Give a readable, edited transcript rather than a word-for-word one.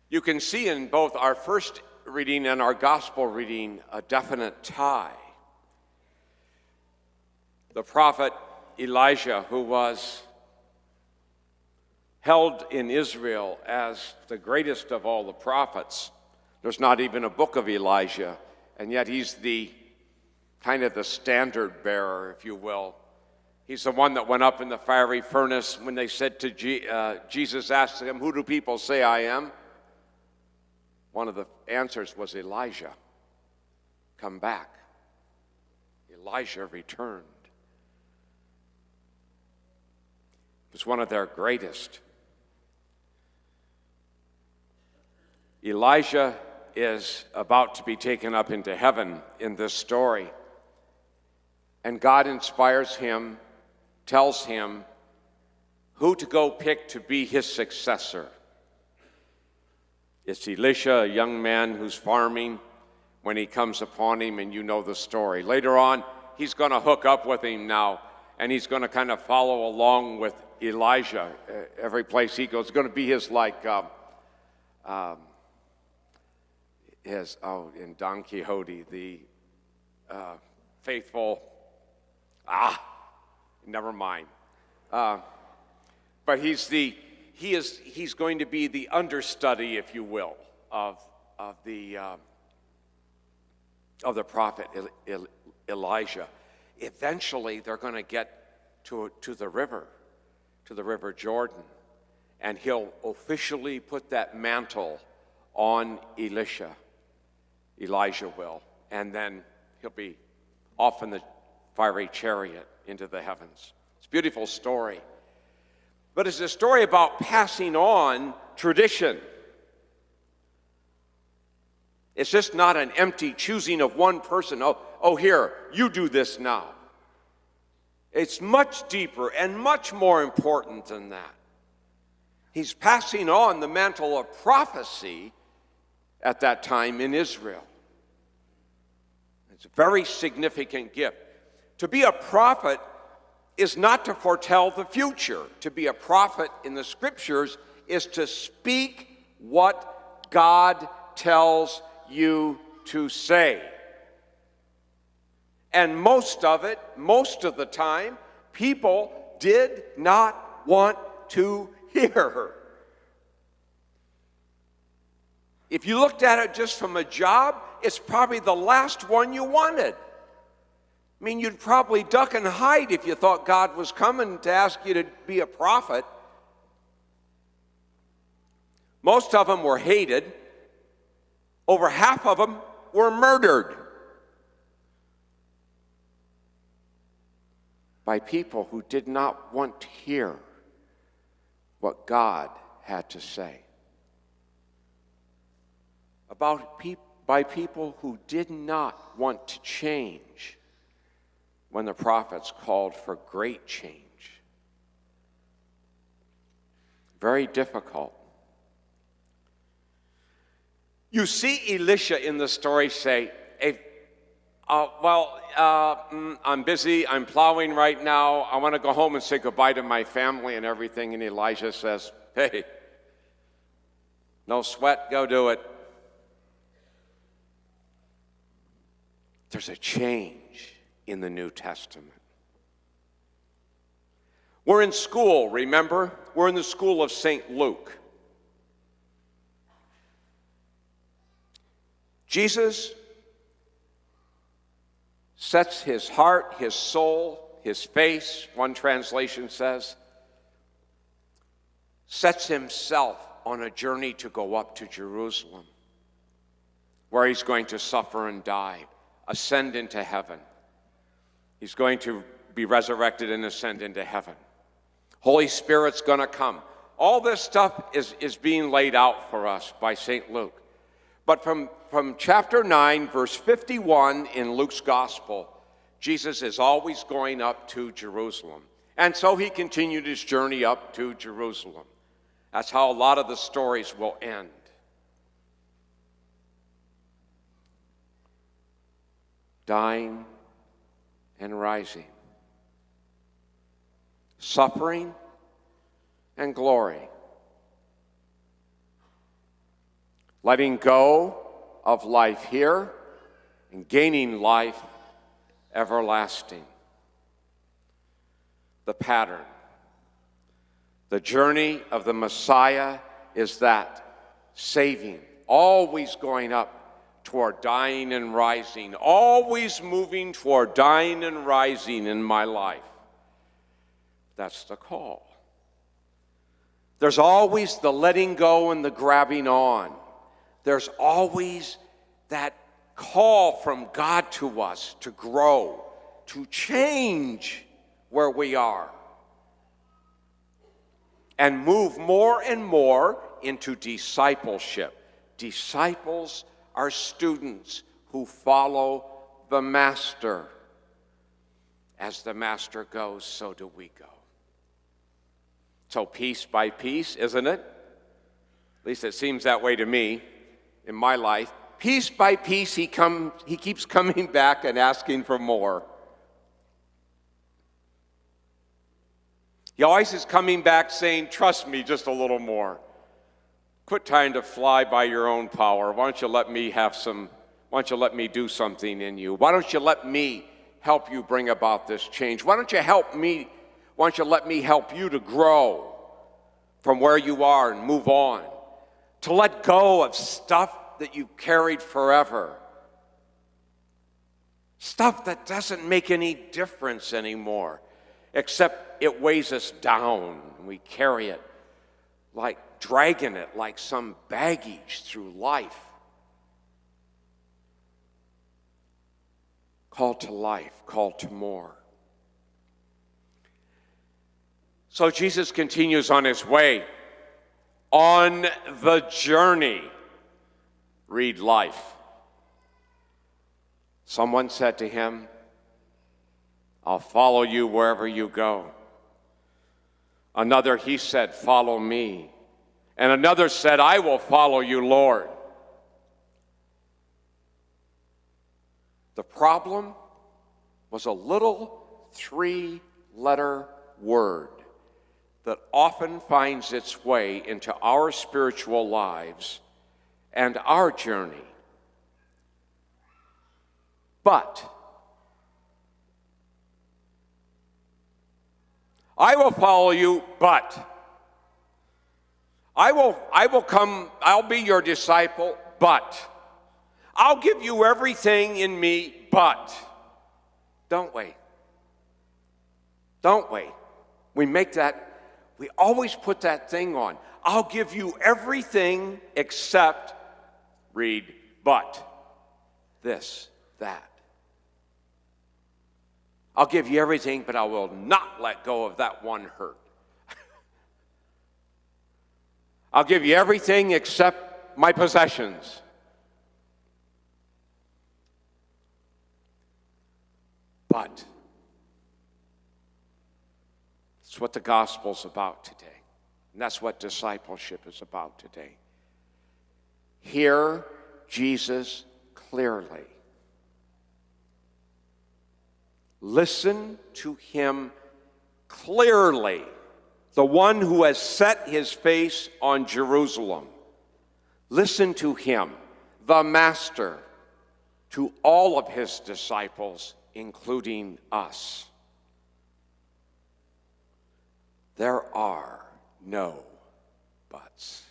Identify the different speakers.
Speaker 1: You can see in both our first reading and our gospel reading a definite tie. The prophet Elijah, who was held in Israel as the greatest of all the prophets. There's not even a book of Elijah, and yet he's the kind of the standard bearer, if you will. He's the one that went up in the fiery furnace when they said to Jesus asked him, "Who do people say I am?" One of the answers was Elijah. Come back. Elijah returned. It was one of their greatest. Elijah is about to be taken up into heaven in this story. And God inspires him, tells him who to go pick to be his successor. It's Elisha, a young man who's farming, when he comes upon him, and you know the story. Later on, he's going to hook up with him now, and he's going to kind of follow along with Elijah every place he goes. It's going to be his in Don Quixote, the faithful, never mind. But he's going to be the understudy, if you will, of the prophet Elijah. Eventually, they're going to get to the river Jordan, and he'll officially put that mantle on Elijah will, and then he'll be off in the fiery chariot into the heavens. It's a beautiful story. But it's a story about passing on tradition. It's just not an empty choosing of one person. Oh, here, you do this now. It's much deeper and much more important than that. He's passing on the mantle of prophecy at that time in Israel. It's a very significant gift. To be a prophet is not to foretell the future. To be a prophet in the scriptures is to speak what God tells you to say. And most of the time, people did not want to hear her. If you looked at it just from a job, it's probably the last one you wanted. I mean, you'd probably duck and hide if you thought God was coming to ask you to be a prophet. Most of them were hated. Over half of them were murdered by people who did not want to hear what God had to say. By people who did not want to change when the prophets called for great change. Very difficult. You see Elisha in the story say, I'm busy, I'm plowing right now, I want to go home and say goodbye to my family and everything. And Elijah says, hey, no sweat, go do it. There's a change in the New Testament. We're in school, remember? We're in the school of St. Luke. Jesus sets his heart, his soul, his face, one translation says, sets himself on a journey to go up to Jerusalem, where he's going to suffer and die, ascend into heaven. He's going to be resurrected and ascend into heaven. Holy Spirit's going to come. All this stuff is being laid out for us by St. Luke. But from chapter 9, verse 51 in Luke's gospel, Jesus is always going up to Jerusalem. And so he continued his journey up to Jerusalem. That's how a lot of the stories will end. Dying and rising. Suffering and glory. letting go of life here and gaining life everlasting. The pattern, the journey of the Messiah is that saving, always going up toward dying and rising, always moving toward dying and rising in my life. That's the call. There's always the letting go and the grabbing on. There's always that call from God to us to grow, to change where we are, and move more and more into discipleship. Disciples are students who follow the Master. As the Master goes, so do we go. So piece by piece, isn't it? At least it seems that way to me in my life. Piece by piece, he keeps coming back and asking for more. He always is coming back saying, trust me just a little more. Quit trying to fly by your own power. Why don't you let me do something in you? Why don't you let me help you bring about this change? Why don't you let me help you to grow from where you are and move on? To let go of stuff that you carried forever. Stuff that doesn't make any difference anymore, except it weighs us down. We carry it like dragging it like some baggage through life. Called to life, called to more. So Jesus continues on his way, on the journey. Read life. Someone said to him, I'll follow you wherever you go. Another, he said, follow me. And another said, I will follow you, Lord. The problem was a little 3-letter word that often finds its way into our spiritual lives and our journey. But. I will follow you, but. I will come, I'll be your disciple, but. I'll give you everything in me, but. Don't we? Don't we? We always put that thing on. I'll give you everything except, read, but. This, that. I'll give you everything, but I will not let go of that one hurt. I'll give you everything except my possessions. But it's what the gospel's about today. And that's what discipleship is about today. Hear Jesus clearly. Listen to him clearly, the one who has set his face on Jerusalem. Listen to him, the Master, to all of his disciples, including us. There are no buts.